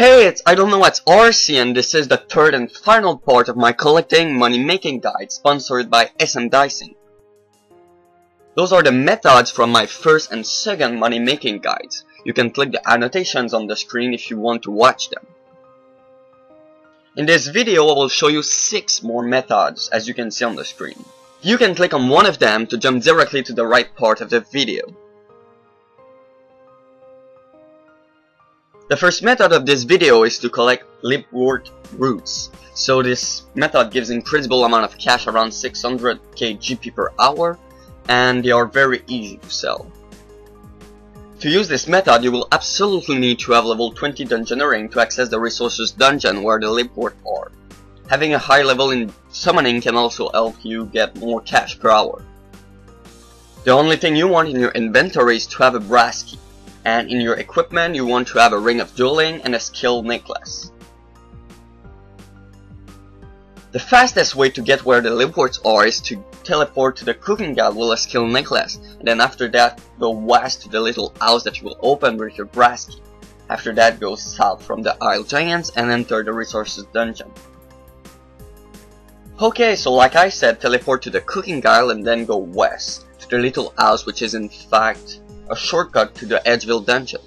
Hey, it's IdkWhatsRc, and this is the third and final part of my collecting money making guide sponsored by SM Dicing. Those are the methods from my first and second money making guides. You can click the annotations on the screen if you want to watch them. In this video I will show you 6 more methods, as you can see on the screen. You can click on one of them to jump directly to the right part of the video. The first method of this video is to collect Limpwurt Roots. So this method gives incredible amount of cash, around 600k GP per hour, and they are very easy to sell. To use this method, you will absolutely need to have level 20 dungeoneering to access the resources dungeon where the Limpwurt are. Having a high level in summoning can also help you get more cash per hour. The only thing you want in your inventory is to have a brass key. And in your equipment you want to have a ring of dueling and a skill necklace. The fastest way to get where the Limpwurts are is to teleport to the cooking gal with a skill necklace, and then after that go west to the little house that you will open with your brass key. After that go south from the Isle Giants and enter the resources dungeon. Okay, so like I said, teleport to the cooking gal and then go west to the little house, which is in fact a shortcut to the Edgeville dungeon.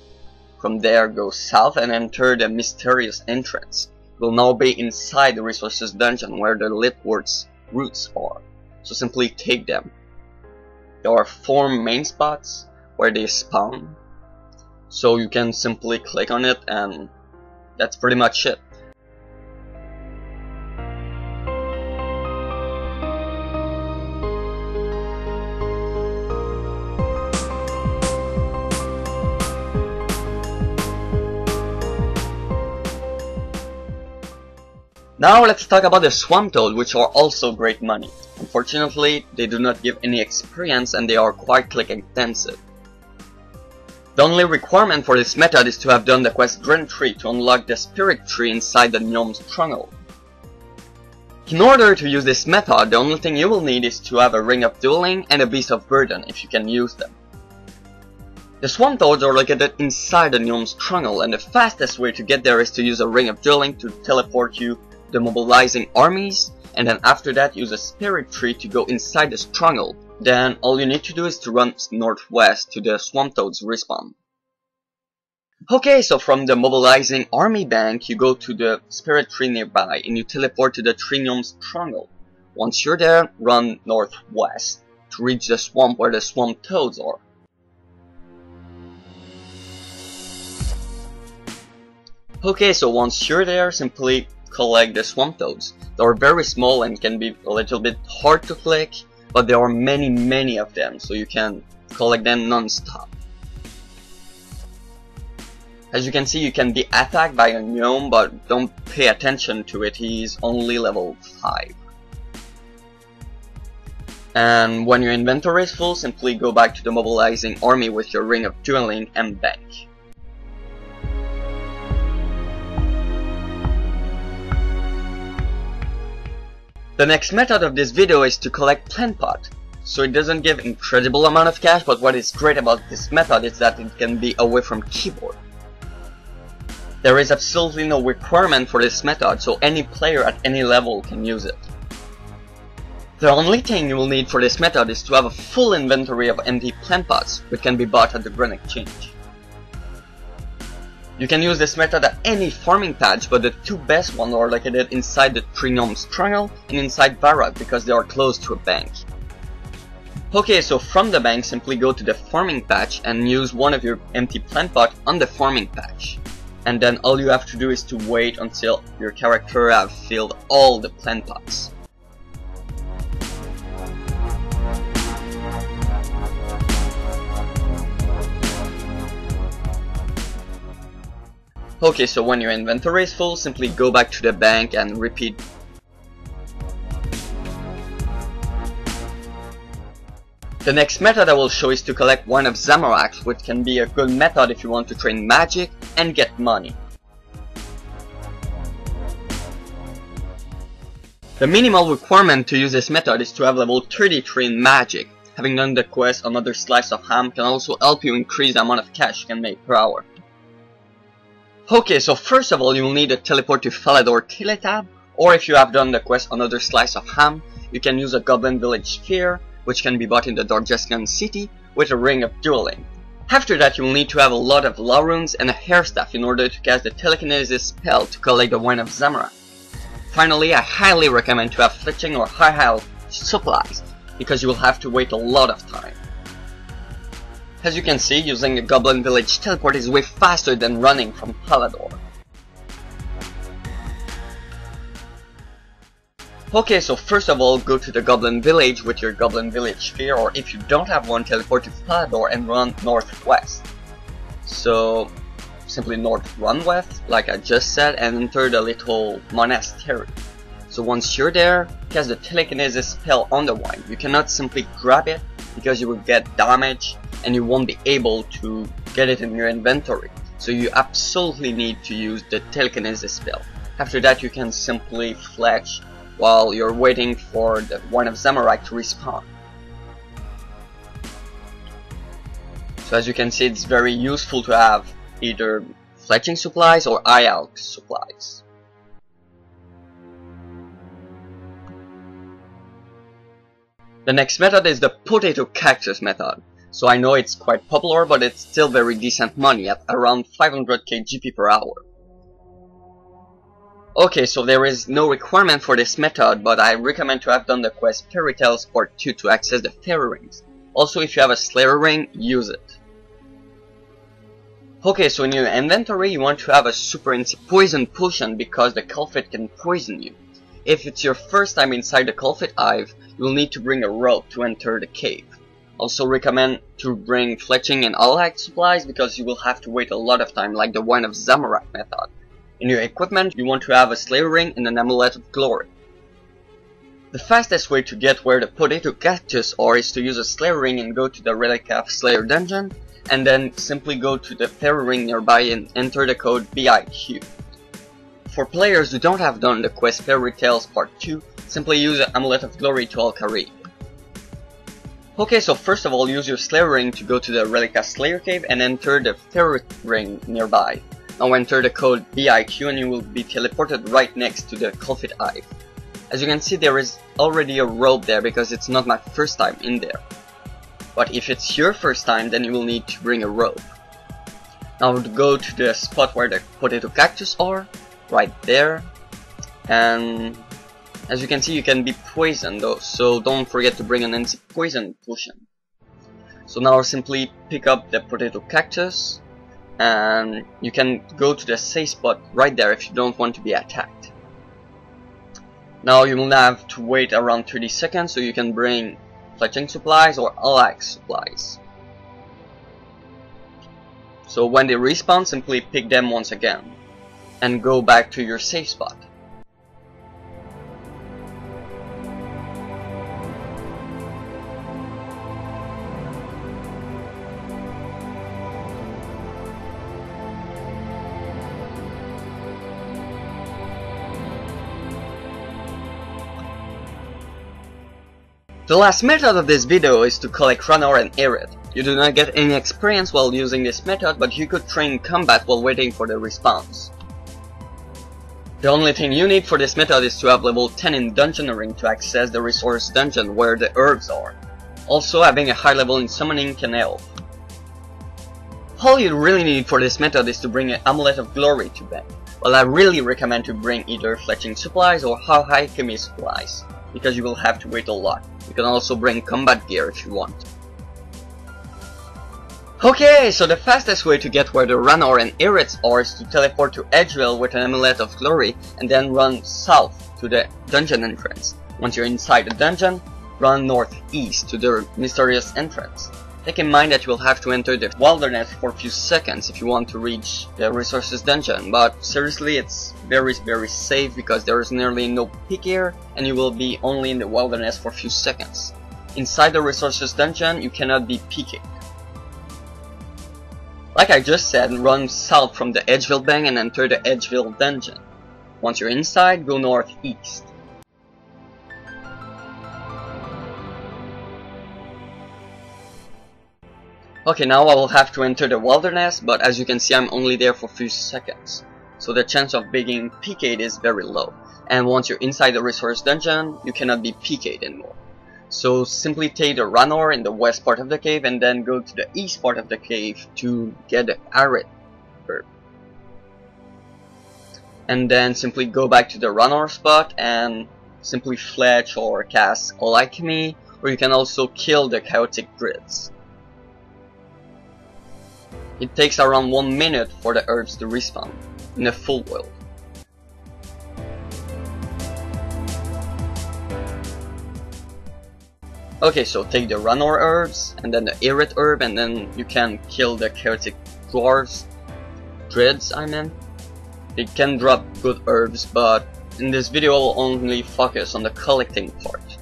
From there go south and enter the mysterious entrance. You will now be inside the resources dungeon where the Limpwurt Roots are, so simply take them. There are 4 main spots where they spawn, so you can simply click on it and that's pretty much it. Now let's talk about the swamp toad, which are also great money. Unfortunately, they do not give any experience and they are quite click intensive. The only requirement for this method is to have done the quest Drain Tree to unlock the spirit tree inside the gnome's stronghold. In order to use this method, the only thing you will need is to have a ring of dueling and a beast of burden if you can use them. The swamp toads are located inside the gnome's stronghold, and the fastest way to get there is to use a ring of dueling to teleport you the mobilizing armies, and then after that use a spirit tree to go inside the stronghold. Then all you need to do is to run northwest to the swamp toads respawn. Okay, so from the mobilizing army bank you go to the spirit tree nearby and you teleport to the tree gnome's stronghold. Once you're there, run northwest to reach the swamp where the swamp toads are. Okay, so once you're there, simply collect the swamp toads. They are very small and can be a little bit hard to click, but there are many of them, so you can collect them non-stop. As you can see, you can be attacked by a gnome, but don't pay attention to it, he's only level 5. And when your inventory is full, simply go back to the mobilizing army with your ring of dueling and bank. The next method of this video is to collect plant pot. So it doesn't give incredible amount of cash, but what is great about this method is that it can be away from keyboard. There is absolutely no requirement for this method, so any player at any level can use it. The only thing you will need for this method is to have a full inventory of empty plant pots, which can be bought at the Grand Exchange. You can use this method at any farming patch, but the 2 best ones are located inside the tree gnome's stronghold and inside Varrock because they are close to a bank. Okay, so from the bank simply go to the farming patch and use one of your empty plant pot on the farming patch. And then all you have to do is to wait until your character have filled all the plant pots. Okay, so when your inventory is full, simply go back to the bank and repeat. The next method I will show is to collect one of Zamorak, which can be a good method if you want to train magic and get money. The minimal requirement to use this method is to have level 33 in magic. Having done the quest, another slice of ham can also help you increase the amount of cash you can make per hour. Okay, so first of all, you will need to teleport to Falador Teletab, or if you have done the quest Another Slice of Ham, you can use a Goblin Village Sphere, which can be bought in the Dorjeskan city, with a Ring of Dueling. After that, you will need to have a lot of Law Runes and a Hair Staff in order to cast the Telekinesis spell to collect the Wine of Zamorak. Finally, I highly recommend to have Fletching or High Health supplies, because you will have to wait a lot of time. As you can see, using a Goblin Village teleport is way faster than running from Falador. Okay, so first of all, go to the Goblin Village with your Goblin Village Sphere, or if you don't have one, teleport to Falador and run northwest. So, simply north run west, like I just said, and enter the little monastery. So once you're there, cast the Telekinesis spell on the wine. You cannot simply grab it, because you will get damage, and you won't be able to get it in your inventory. So you absolutely need to use the Telekinesis spell. After that, you can simply fletch while you're waiting for the Wine of Zamorak to respawn. So as you can see, it's very useful to have either fletching supplies or IALC supplies. The next method is the Potato Cactus method. So I know it's quite popular, but it's still very decent money at around 500k GP per hour. Okay, so there is no requirement for this method, but I recommend to have done the quest Fairy Tales Part 2 to access the Fairy Rings. Also, if you have a Slayer Ring, use it. Okay, so in your inventory you want to have a Super Poison Potion because the Culprit can poison you. If it's your first time inside the Culprit Hive, you will need to bring a rope to enter the cave. Also recommend to bring fletching and allied supplies because you will have to wait a lot of time, like the Wine of Zamorak method. In your equipment, you want to have a Slayer Ring and an Amulet of Glory. The fastest way to get where the Potato Cactus are is to use a Slayer Ring and go to the Relic of Slayer dungeon, and then simply go to the Fairy Ring nearby and enter the code BIQ. For players who don't have done the quest Fairy Tales Part 2, simply use the Amulet of Glory to Alcarid. Okay, so first of all, use your Slayer Ring to go to the Relica Slayer Cave and enter the Fairy Ring nearby. Now enter the code BIQ and you will be teleported right next to the Culprit Hive. As you can see, there is already a rope there because it's not my first time in there. But if it's your first time, then you will need to bring a rope. Now go to the spot where the Potato Cactus are, right there. And as you can see, you can be poisoned though, so don't forget to bring an anti-poison potion. So now simply pick up the Potato Cactus, and you can go to the safe spot right there if you don't want to be attacked. Now you will have to wait around 30 seconds so you can bring fletching supplies or allied supplies. So when they respawn, simply pick them once again and go back to your safe spot. The last method of this video is to collect Ranarr Irit. You do not get any experience while using this method, but you could train combat while waiting for the response. The only thing you need for this method is to have level 10 in Dungeoneering to access the resource dungeon where the herbs are. Also, having a high level in summoning can help. All you really need for this method is to bring an Amulet of Glory to bed. Well, I really recommend to bring either fletching supplies or high alchemy supplies, because you will have to wait a lot. You can also bring combat gear if you want. Okay, so the fastest way to get where the Ranarr and Irits are is to teleport to Edgeville with an Amulet of Glory and then run south to the dungeon entrance. Once you're inside the dungeon, run northeast to the mysterious entrance. Take in mind that you will have to enter the wilderness for a few seconds if you want to reach the resources dungeon, but seriously, it's very safe because there is nearly no peak here and you will be only in the wilderness for a few seconds. Inside the resources dungeon, you cannot be peeking. Like I just said, run south from the Edgeville Bank and enter the Edgeville dungeon. Once you're inside, go northeast. Okay, now I will have to enter the wilderness, but as you can see I'm only there for a few seconds. So the chance of being PK'd is very low. And once you're inside the resource dungeon, you cannot be PK'd anymore. So simply take the Ranarr in the west part of the cave and then go to the east part of the cave to get the Irit herb. And then simply go back to the Ranarr spot and simply fletch or cast Alchemy, or you can also kill the chaotic grids. It takes around 1 minute for the herbs to respawn in a full world. Okay, so take the Ranarr herbs and then the Irit herb, and then you can kill the chaotic dwarves, dreads I meant. They can drop good herbs, but in this video I'll only focus on the collecting part.